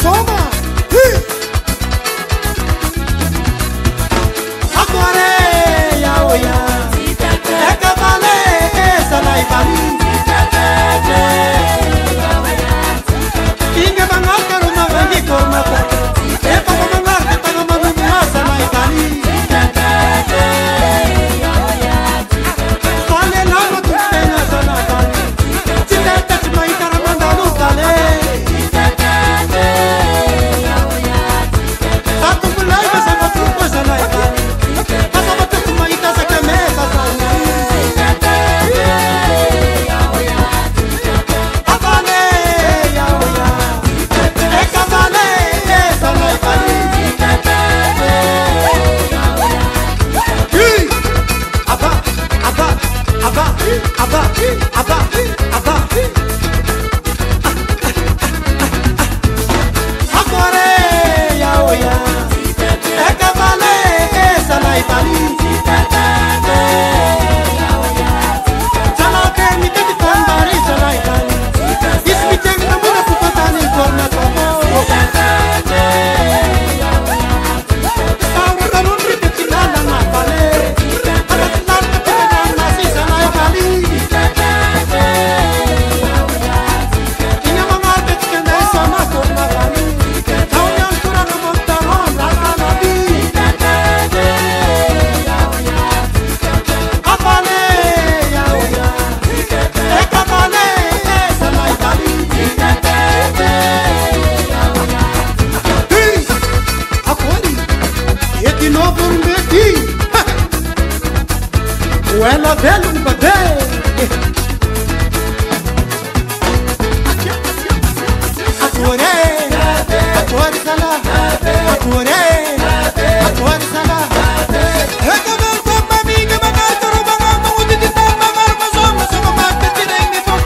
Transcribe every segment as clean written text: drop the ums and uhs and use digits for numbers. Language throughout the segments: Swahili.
Soma. Agora ya oya. Eka vale esa na ibali. Inge bangal karuma bangi korma ta. Eka bangal ke tango manu masa na ibali. Vale lama tu pena sana bali. Cita tak mai karamanda lu kale. Satu mulai bersama tu sana ibali. Pasama tu mai ta sa kemesa sana. Ela velho no bebê. Agora sala, agora sala. Eka bel ko mami ke bagar karo bagar mo didi ta bagar mo so ma peti nei me to.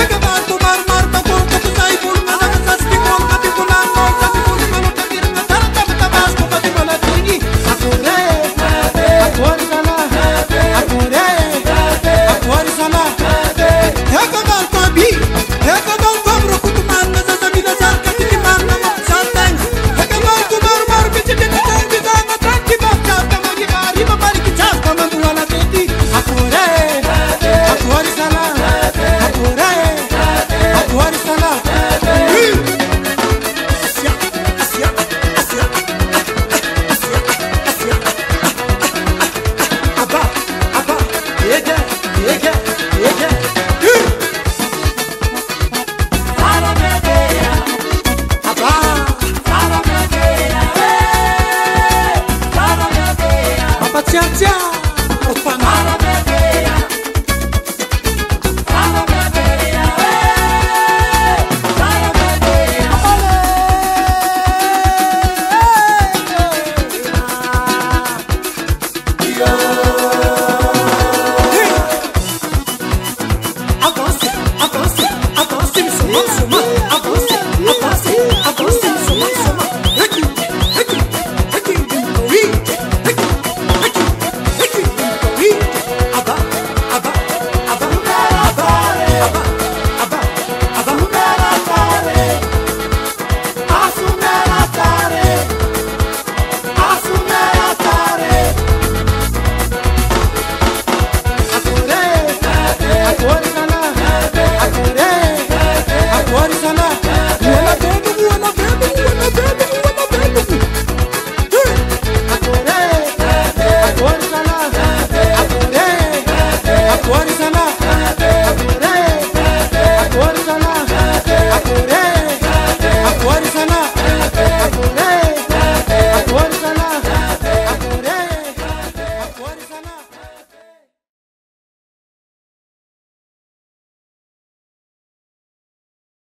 Eka bel ko mar pa ko sai pur na na sasti ko ka ti puna no ka ti puna no ta dir na tar ta bas ko ka ti bola tini. Agora sala. Agora sala. Eka bel ko bi. Eka bel ko bro ku man na sa bila sar ka ti man na mo sa tang. Eka bel ko mar peti nei na tang ki na tranqui ba cha ta mo gi ari ba mari ki cha ka man wala teti. Agora sala. Agora sala. Ciao ciao.